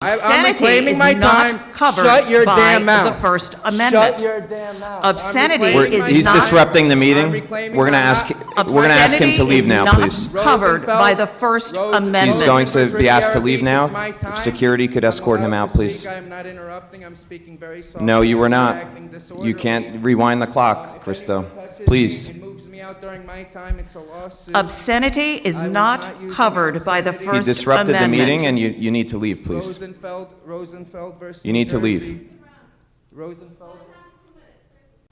I'm reclaiming my time. Shut your damn mouth. The First Amendment. Shut your damn mouth. Obscenity is He's not disrupting the meeting. We're going to ask him to leave now, please. Covered by the First Amendment. He's going to be asked to leave now. If security could escort him out, please. I'm not interrupting. I'm speaking very softly. No, you were not. You can't rewind the clock, Christo. Please. During my time, it's a lawsuit. Obscenity is not covered by the First Amendment. He disrupted the meeting, and you need to leave, please. Rosenfeld versus You need to New Jersey. leave. Rosenfeld.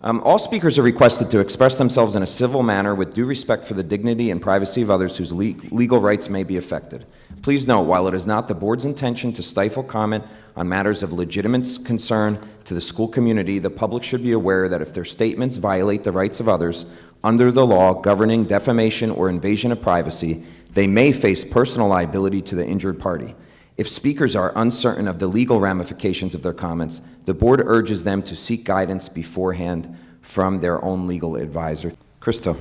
All speakers are requested to express themselves in a civil manner with due respect for the dignity and privacy of others whose legal rights may be affected. Please note, while it is not the board's intention to stifle comment on matters of legitimate concern to the school community, the public should be aware that if their statements violate the rights of others under the law governing defamation or invasion of privacy, they may face personal liability to the injured party. If speakers are uncertain of the legal ramifications of their comments, the board urges them to seek guidance beforehand from their own legal advisor. Christo.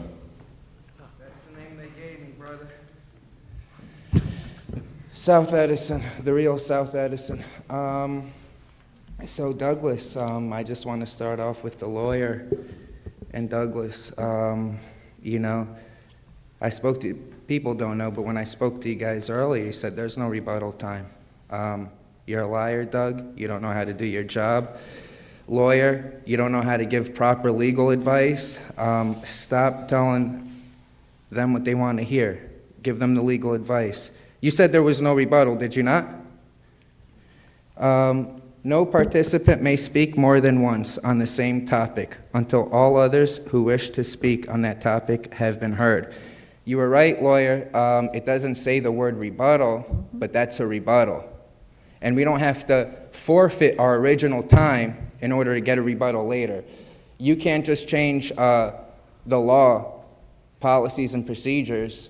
That's the name they gave me, brother. South Edison, the real South Edison. So Douglas, I just want to start off with the lawyer. And Douglas, you know, I spoke to, people don't know, but when I spoke to you guys earlier, you said there's no rebuttal time. You're a liar, Doug. You don't know how to do your job. Lawyer, you don't know how to give proper legal advice. Stop telling them what they want to hear. Give them the legal advice. You said there was no rebuttal, did you not? No participant may speak more than once on the same topic until all others who wish to speak on that topic have been heard. You were right, lawyer. It doesn't say the word rebuttal, but that's a rebuttal. And we don't have to forfeit our original time in order to get a rebuttal later. You can't just change the law, policies, and procedures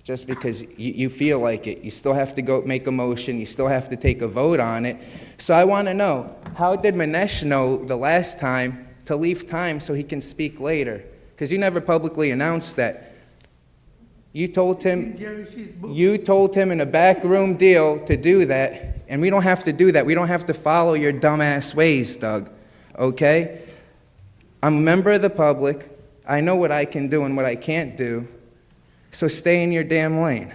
just because you feel like it. You still have to go make a motion. You still have to take a vote on it. So I want to know, how did Manesh know the last time to leave time so he can speak later? Because you never publicly announced that. You told him in a backroom deal to do that, and we don't have to do that. We don't have to follow your dumbass ways, Doug, okay? I'm a member of the public. I know what I can do and what I can't do. So stay in your damn lane.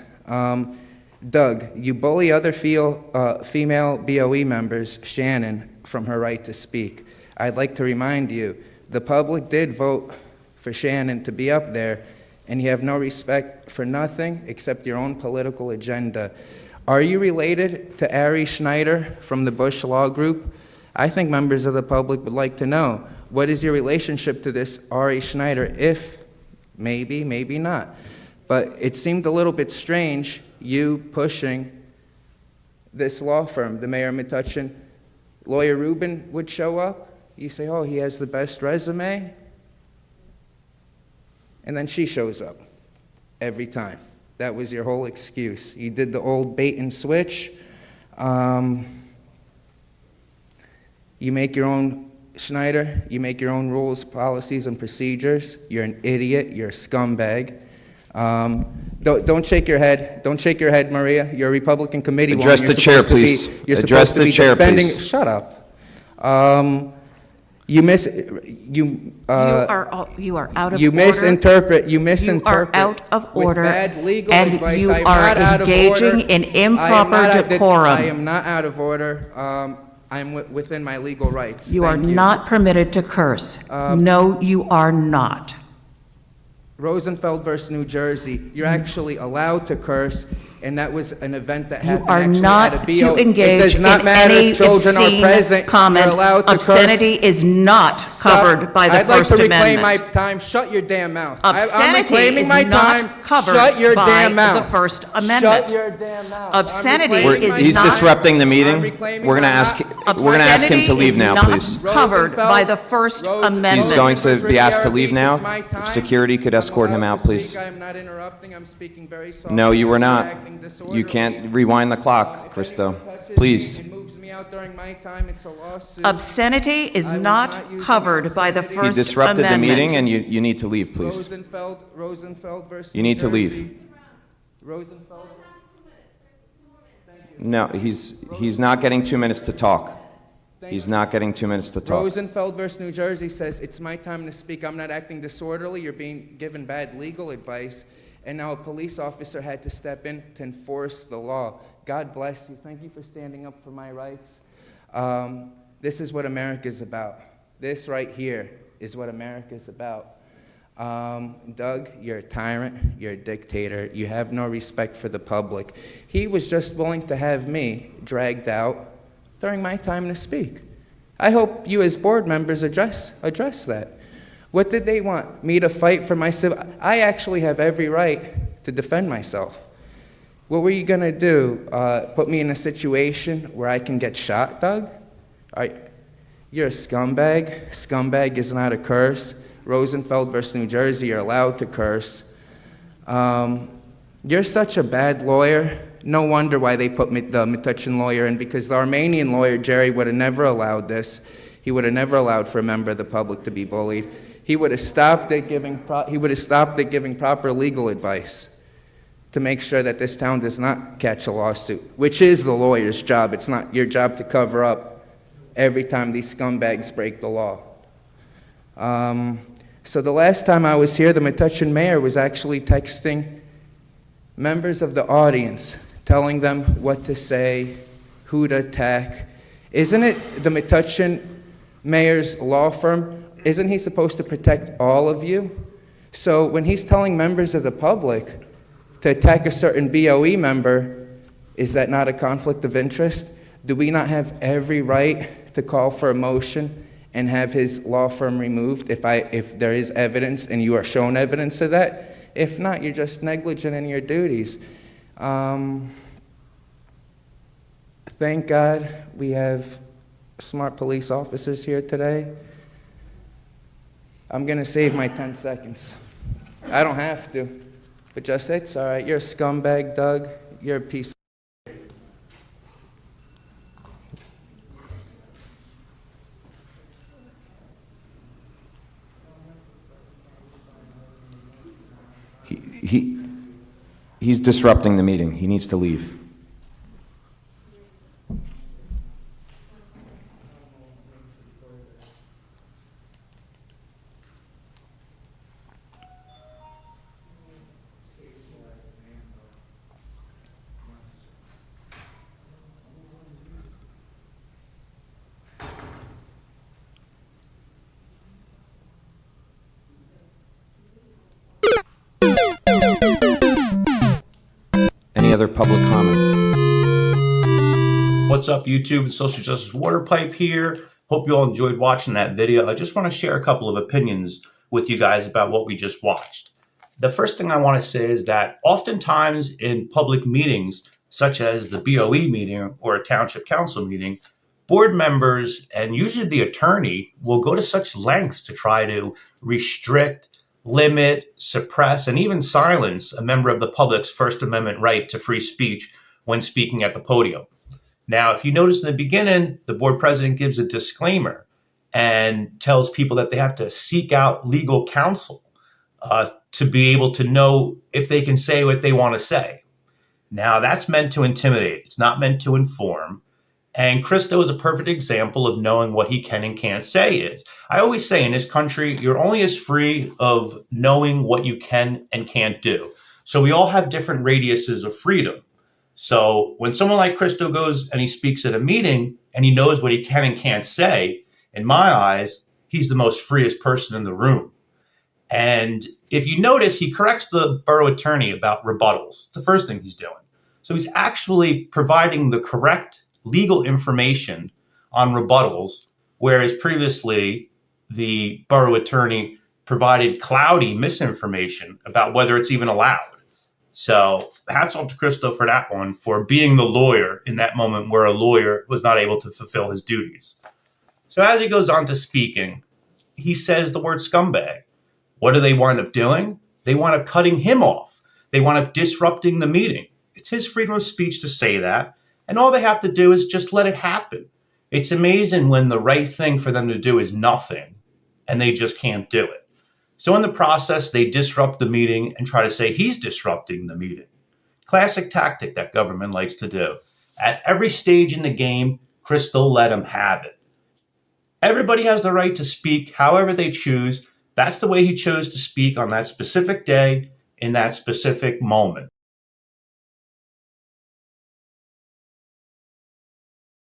Doug, you bully other female BOE members, Shannon, from her right to speak. I'd like to remind you, the public did vote for Shannon to be up there, and you have no respect for nothing except your own political agenda. Are you related to Ari Schneider from the Bush Law Group? I think members of the public would like to know, what is your relationship to this Ari Schneider, if maybe, maybe not. But it seemed a little bit strange, you pushing this law firm, the Mayor Metuchen. Lawyer Rubin would show up. You say, oh, he has the best resume. And then she shows up every time. That was your whole excuse. You did the old bait and switch. You make your own, Schneider, you make your own rules, policies, and procedures. You're an idiot. You're a scumbag. Don't shake your head. Don't shake your head, Maria. You're a Republican committee woman. Address the chair, please. Address the chair, please. Shut up. You are out of you order. misinterpret. You are out of order. With bad legal and advice. you I am are not out of engaging order. in improper decorum. I am not out of order. I'm within my legal rights. You are not permitted to curse. No, you are not. Rosenfeld versus New Jersey, you're actually allowed to curse, and that was an event that happened You are actually not at a BO. to engage It does not in matter any if children are obscene present. comment. You're allowed to Obscenity curse. is not covered by the I'd like First to reclaim Amendment. my time. Shut your damn mouth. Obscenity I'm reclaiming is my not time. covered Shut your by damn mouth. the First Amendment. Shut your damn mouth. Obscenity is He's not- disrupting the meeting. I'm reclaiming We're going to my- ask him to leave now, please. Obscenity is not covered by the First Amendment. He's going to be asked to leave now. If security could escort him out, please. I'm not interrupting. I'm speaking very softly. No, you were not. You can't rewind the clock, Christo. Please. It moves me out during my time. It's a lawsuit. Obscenity is not covered by the He First Amendment. He disrupted the meeting, and you need to leave, please. Rosenfeld versus You need to New leave. Jersey. Rosenfeld. Thank you. No, he's not getting 2 minutes to talk. He's not getting 2 minutes to talk. Rosenfeld versus New Jersey says, it's my time to speak. I'm not acting disorderly. You're being given bad legal advice. And now a police officer had to step in to enforce the law. God bless you. Thank you for standing up for my rights. This is what America's about. This right here is what America's about. Doug, you're a tyrant. You're a dictator. You have no respect for the public. He was just willing to have me dragged out during my time to speak. I hope you as board members address that. What did they want? Me to fight for my civil... I actually have every right to defend myself. What were you going to do? Put me in a situation where I can get shot, Doug? You're a scumbag. Scumbag is not a curse. Rosenfeld versus New Jersey, you're allowed to curse. You're such a bad lawyer. No wonder why they put the Metuchen lawyer in, because the Armenian lawyer, Jerry, would have never allowed this. He would have never allowed for a member of the public to be bullied. He would have stopped at giving proper legal advice to make sure that this town does not catch a lawsuit, which is the lawyer's job. It's not your job to cover up every time these scumbags break the law. So the last time I was here, the Metuchen mayor was actually texting members of the audience, telling them what to say, who to attack. Isn't it the Metuchen mayor's law firm? Isn't he supposed to protect all of you? So when he's telling members of the public to attack a certain BOE member, is that not a conflict of interest? Do we not have every right to call for a motion and have his law firm removed if there is evidence and you are shown evidence of that? If not, you're just negligent in your duties. Thank God we have smart police officers here today. I'm going to save my 10 seconds. I don't have to, but just it's all right. You're a scumbag, Doug. You're a piece of... He's disrupting the meeting. He needs to leave. Any other public comments? What's up, YouTube? It's Social Justice Water Pipe here. Hope you all enjoyed watching that video. I just want to share a couple of opinions with you guys about what we just watched. The first thing I want to say is that oftentimes in public meetings, such as the BOE meeting or a township council meeting, board members and usually the attorney will go to such lengths to try to restrict, limit, suppress, and even silence a member of the public's First Amendment right to free speech when speaking at the podium. Now, if you notice in the beginning, the board president gives a disclaimer and tells people that they have to seek out legal counsel to be able to know if they can say what they want to say. Now, that's meant to intimidate. It's not meant to inform. And Christo is a perfect example of knowing what he can and can't say is. I always say in this country, you're only as free of knowing what you can and can't do. So we all have different radiuses of freedom. So when someone like Christo goes and he speaks at a meeting and he knows what he can and can't say, in my eyes, he's the most freest person in the room. And if you notice, he corrects the borough attorney about rebuttals. It's the first thing he's doing. So he's actually providing the correct legal information on rebuttals, whereas previously the borough attorney provided cloudy misinformation about whether it's even allowed. So hats off to Christo for that one, for being the lawyer in that moment where a lawyer was not able to fulfill his duties. So as he goes on to speaking, he says the word scumbag. What do they wind up doing? They wind up cutting him off. They wind up disrupting the meeting. It's his freedom of speech to say that. And all they have to do is just let it happen. It's amazing when the right thing for them to do is nothing and they just can't do it. So in the process, they disrupt the meeting and try to say he's disrupting the meeting. Classic tactic that government likes to do. At every stage in the game, Christo let him have it. Everybody has the right to speak however they choose. That's the way he chose to speak on that specific day in that specific moment.